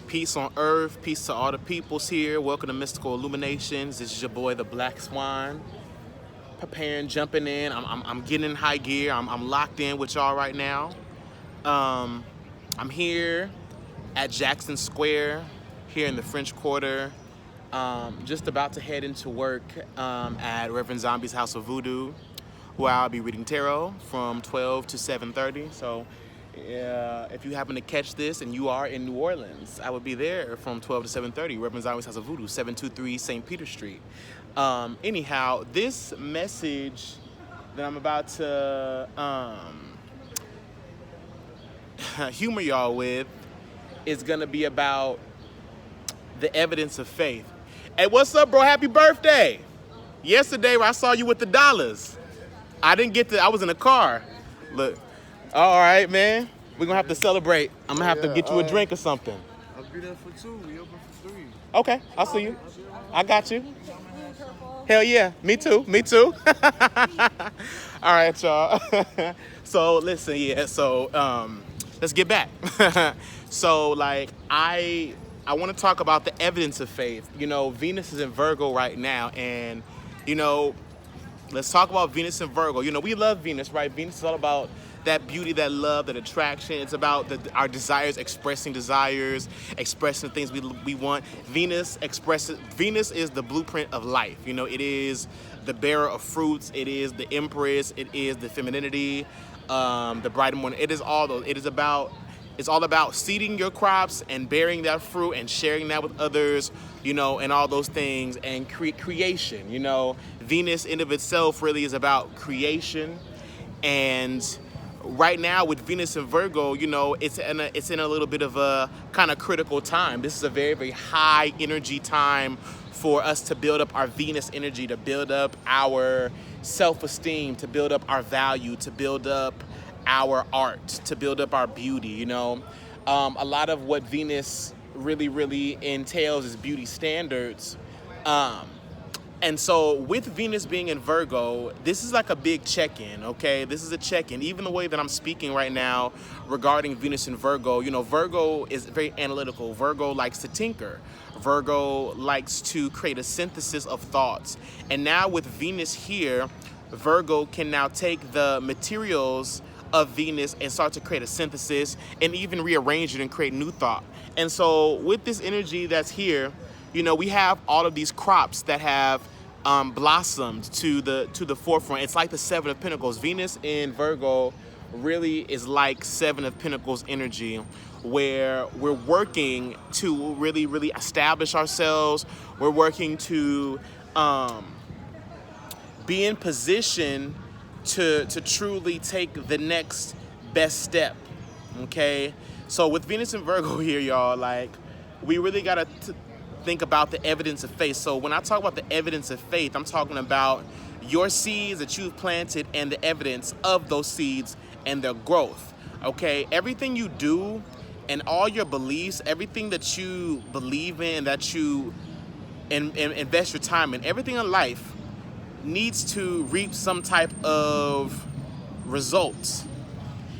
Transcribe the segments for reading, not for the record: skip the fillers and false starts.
Peace on earth, peace to all the peoples here. Welcome to Mystical Illuminations. This is your boy, the Black Swan. Preparing, jumping in. I'm getting in high gear. I'm locked in with y'all right now. I'm here at Jackson Square, here in the French Quarter. Just about to head into work at Reverend Zombie's House of Voodoo, where I'll be reading tarot from 12 to 7:30. So if you happen to catch this and you are in New Orleans, I will be there from 12 to 7:30, Reverend Zombie's House of Voodoo, 723 St. Peter Street. Anyhow, this message that I'm about to humor y'all with is gonna be about the evidence of faith. Hey, what's up, bro? Happy birthday! Yesterday, I saw you with the dollars. I didn't get to, I was in the car. Look, all right, man. We're gonna have to celebrate. I'm gonna have to get you a drink or something. I'll be there for 2. We open for 3. Okay, I'll see you. I got you. Hell yeah, me too, me too. All right, y'all. So listen, let's get back. So like, I want to talk about the evidence of faith. You know, Venus is in Virgo right now, and you know, let's talk about Venus and Virgo. You know, we love Venus, right? Venus is all about that beauty, that love, that attraction. It's about our desires, expressing desires, expressing things we want. Venus is the blueprint of life. You know, it is the bearer of fruits. It is the empress. It is the femininity, the bride and morning. It is all those. It's all about seeding your crops and bearing that fruit and sharing that with others, you know, and all those things, and creation. You know, Venus in of itself really is about creation. And right now with Venus and Virgo, you know, it's in a little bit of a kind of critical time. This is a very, very high energy time for us to build up our Venus energy, to build up our self-esteem, to build up our value, to build up our art, to build up our beauty, you know. A lot of what Venus really entails is beauty standards. And so with Venus being in Virgo, this is like a big check-in, okay? This is a check-in. Even the way that I'm speaking right now regarding Venus and Virgo, you know, Virgo is very analytical. Virgo likes to tinker. Virgo likes to create a synthesis of thoughts. And now with Venus here, Virgo can now take the materials of Venus and start to create a synthesis and even rearrange it and create new thought. And so with this energy that's here, you know, we have all of these crops that have blossomed to the forefront. It's like the Seven of Pentacles. Venus in Virgo really is like Seven of Pentacles energy, where we're working to really establish ourselves. We're working to be in position to truly take the next best step, okay? So with Venus and Virgo here, y'all, like, we really gotta think about the evidence of faith. So when I talk about the evidence of faith, I'm talking about your seeds that you've planted and the evidence of those seeds and their growth, okay? Everything you do and all your beliefs, everything that you believe in, that you invest your time in, everything in life needs to reap some type of results.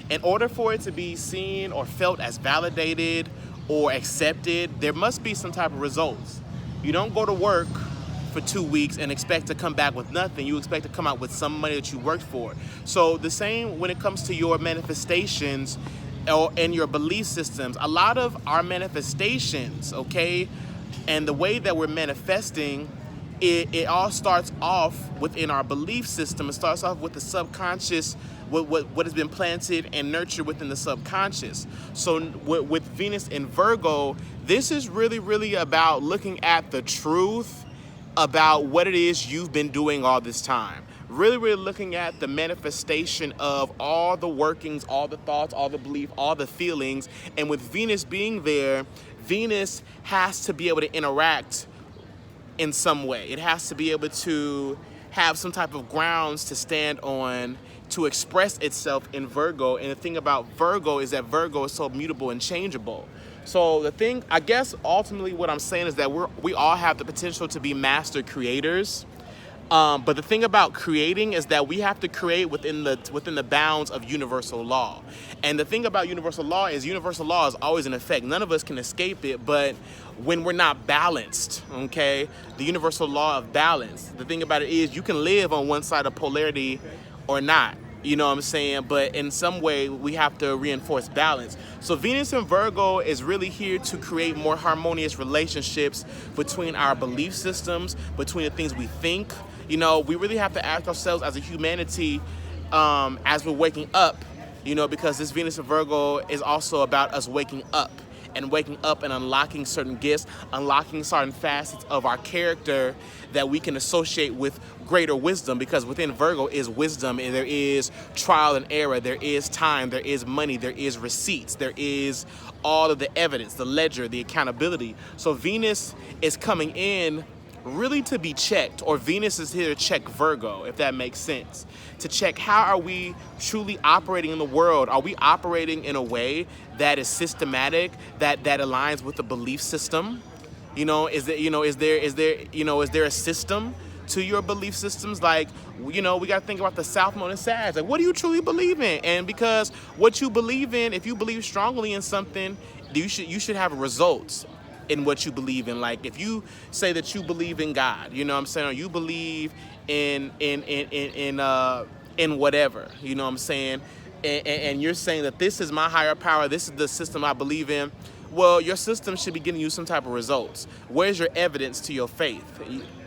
In order for it to be seen or felt as validated or accepted, there must be some type of results. You don't go to work for 2 weeks and expect to come back with nothing. You expect to come out with some money that you worked for. So the same when it comes to your manifestations and your belief systems. A lot of our manifestations, okay, and the way that we're manifesting, it all starts off within our belief system. It starts off with the subconscious, what has been planted and nurtured within the subconscious. So with Venus in Virgo, this is really about looking at the truth about what it is you've been doing all this time. Really looking at the manifestation of all the workings, all the thoughts, all the belief, all the feelings. And with Venus being there, Venus has to be able to interact in some way. It has to be able to have some type of grounds to stand on to express itself in Virgo. And the thing about Virgo is that Virgo is so mutable and changeable. So the thing, I guess ultimately what I'm saying is that we all have the potential to be master creators. But the thing about creating is that we have to create within the bounds of universal law. And the thing about universal law is always in effect. None of us can escape it, but when we're not balanced, okay, the universal law of balance, the thing about it is you can live on one side of polarity or not. You know what I'm saying? But in some way, we have to reinforce balance. So Venus in Virgo is really here to create more harmonious relationships between our belief systems, between the things we think. You know, we really have to ask ourselves as a humanity, as we're waking up, you know, because this Venus in Virgo is also about us waking up and unlocking certain gifts, unlocking certain facets of our character that we can associate with greater wisdom, because within Virgo is wisdom, and there is trial and error, there is time, there is money, there is receipts, there is all of the evidence, the ledger, the accountability. So Venus is coming in really to be checked, or Venus is here to check Virgo, if that makes sense. To check how are we truly operating in the world? Are we operating in a way that is systematic, that aligns with the belief system? You know, is there a system to your belief systems? Like, you know, we got to think about the South Node and Sag. Like, what do you truly believe in? And because what you believe in, if you believe strongly in something, you should have results in what you believe in. Like, if you say that you believe in God, you know what I'm saying, or you believe in whatever, you know what I'm saying, and you're saying that this is my higher power, this is the system I believe in, well, your system should be giving you some type of results. Where's your evidence to your faith?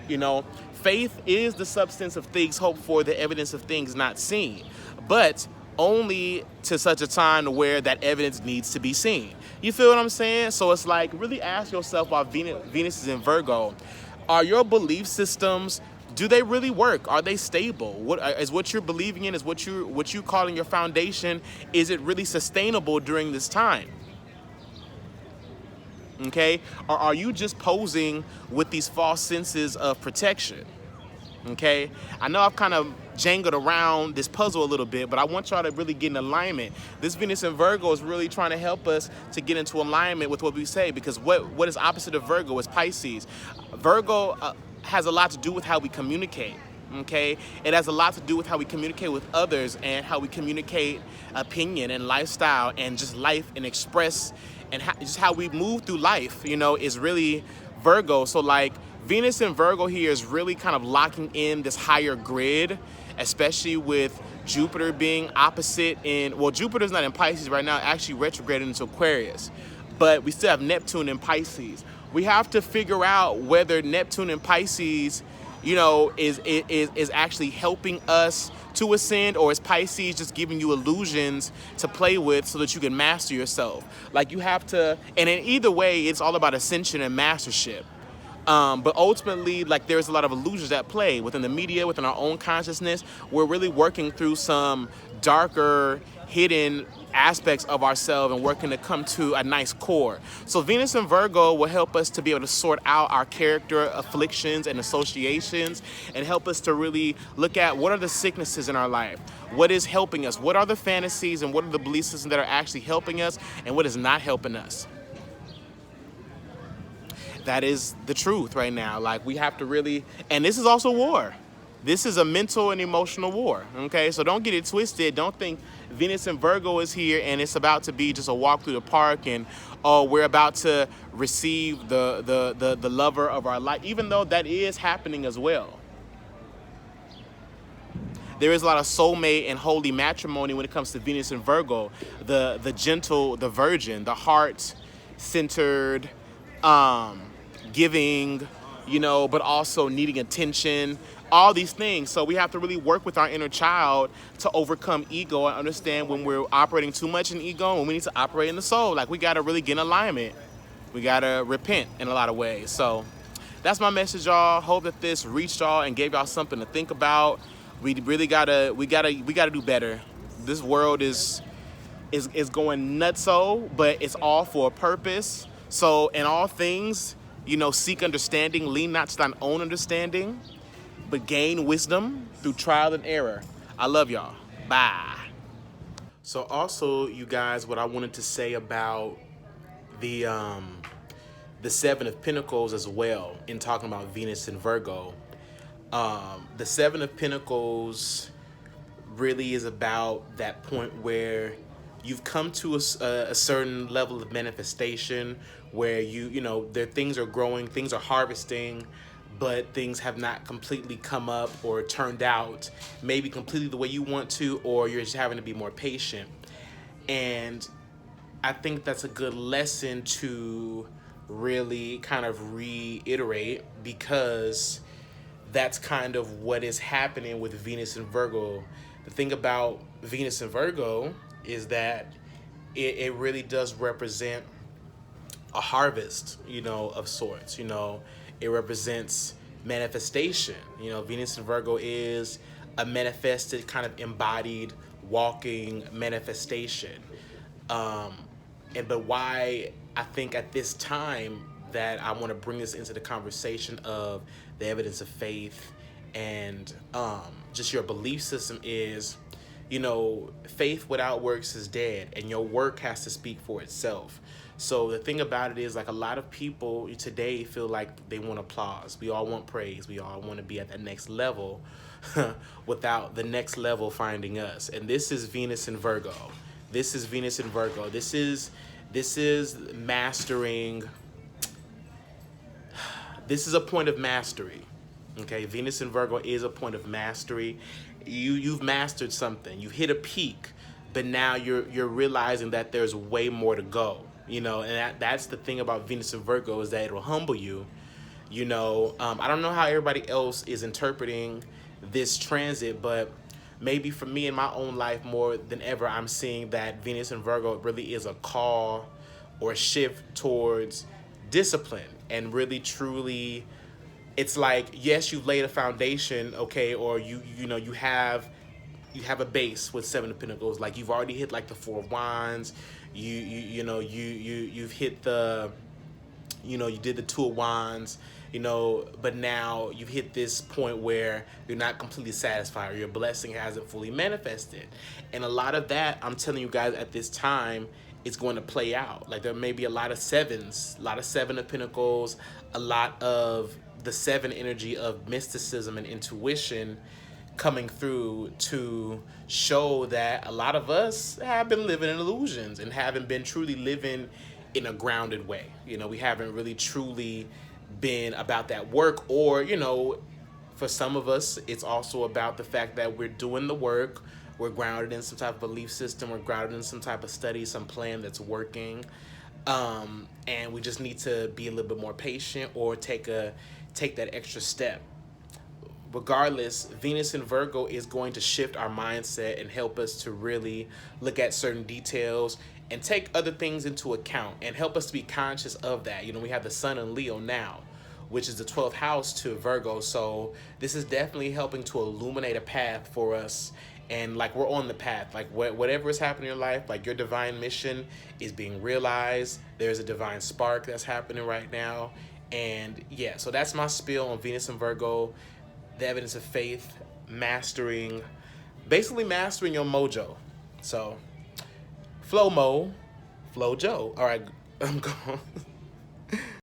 You know, faith is the substance of things hoped for, the evidence of things not seen, but only to such a time where that evidence needs to be seen. You feel what I'm saying? So it's like, really ask yourself, while Venus is in Virgo, are your belief systems, do they really work? Are they stable? What you're believing in, is what you calling your foundation, is it really sustainable during this time? Okay? Or are you just posing with these false senses of protection? Okay? I know I've kind of jangled around this puzzle a little bit, but I want y'all to really get in alignment. This Venus in Virgo is really trying to help us to get into alignment with what we say, because what is opposite of Virgo is Pisces. Virgo has a lot to do with how we communicate. Okay, it has a lot to do with how we communicate with others, and how we communicate opinion and lifestyle and just life and express, and just how we move through life, you know, is really Virgo. So like, Venus in Virgo here is really kind of locking in this higher grid, especially with Jupiter being opposite in, well, Jupiter's not in Pisces right now, actually retrograded into Aquarius, but we still have Neptune in Pisces. We have to figure out whether Neptune in Pisces, you know, is actually helping us to ascend, or is Pisces just giving you illusions to play with so that you can master yourself? Like, you have to, and in either way, it's all about ascension and mastership. But ultimately, like, there's a lot of illusions at play within the media, within our own consciousness. We're really working through some darker, hidden aspects of ourselves and working to come to a nice core. So Venus in Virgo will help us to be able to sort out our character afflictions and associations, and help us to really look at what are the sicknesses in our life, what is helping us, what are the fantasies and what are the belief systems that are actually helping us, and what is not helping us. That is the truth right now. Like, we have to really, and this is also war. This is a mental and emotional war, okay? So don't get it twisted. Don't think Venus in Virgo is here and it's about to be just a walk through the park and, oh, we're about to receive the lover of our life, even though that is happening as well. There is a lot of soulmate and holy matrimony when it comes to Venus in Virgo. The gentle, the virgin, the heart-centered, giving, you know, but also needing attention, all these things. So we have to really work with our inner child to overcome ego and understand when we're operating too much in ego and we need to operate in the soul. Like, we got to really get in alignment. We got to repent in a lot of ways. So that's my message, y'all. Hope that this reached y'all and gave y'all something to think about. We really gotta do better. This world is going nutso, but it's all for a purpose. So in all things, you know, seek understanding, lean not to thine own understanding, but gain wisdom through trial and error. I love y'all. Bye. So also, you guys, what I wanted to say about the Seven of Pentacles as well, in talking about Venus and Virgo. The Seven of Pentacles really is about that point where you've come to a certain level of manifestation where you know, there things are growing, things are harvesting, but things have not completely come up or turned out maybe completely the way you want to, or you're just having to be more patient. And I think that's a good lesson to really kind of reiterate, because that's kind of what is happening with Venus and Virgo. The thing about Venus and Virgo is that it really does represent a harvest, you know, of sorts. You know, it represents manifestation. You know, Venus and Virgo is a manifested, kind of embodied, walking manifestation. Um, but why I think at this time that I want to bring this into the conversation of the evidence of faith and just your belief system is, you know, faith without works is dead, and your work has to speak for itself. So the thing about it is, like, a lot of people today feel like they want applause. We all want praise. We all want to be at that next level without the next level finding us. And this is Venus and Virgo. This is Venus and Virgo. This is mastering. This is a point of mastery. Okay, Venus and Virgo is a point of mastery. You've mastered something. You've hit a peak, but now you're realizing that there's way more to go. You know, and that's the thing about Venus and Virgo, is that it'll humble you. You know, I don't know how everybody else is interpreting this transit, but maybe for me in my own life more than ever, I'm seeing that Venus and Virgo really is a call or a shift towards discipline, and really truly, it's like, yes, you've laid a foundation, okay, or you know, you have a base with Seven of Pentacles. Like, you've already hit like the Four of Wands. You've hit the, you know, you did the Two of Wands, you know, but now you've hit this point where you're not completely satisfied, or your blessing hasn't fully manifested. And a lot of that, I'm telling you guys, at this time, it's going to play out. Like, there may be a lot of sevens, a lot of Seven of Pentacles, a lot of the seven energy of mysticism and intuition coming through to show that a lot of us have been living in illusions and haven't been truly living in a grounded way. You know, we haven't really truly been about that work, or, you know, for some of us, it's also about the fact that we're doing the work, we're grounded in some type of belief system, we're grounded in some type of study, some plan that's working, and we just need to be a little bit more patient, or take that extra step. Regardless, Venus and Virgo is going to shift our mindset and help us to really look at certain details and take other things into account, and help us to be conscious of that. You know, we have the Sun in Leo now, which is the 12th house to Virgo. So this is definitely helping to illuminate a path for us. And like, we're on the path. Like, whatever is happening in your life, like, your divine mission is being realized. There's a divine spark that's happening right now. And yeah, so that's my spiel on Venus and Virgo, the evidence of faith, basically mastering your mojo. So, Flow Mo, Flow Joe. All right, I'm gone.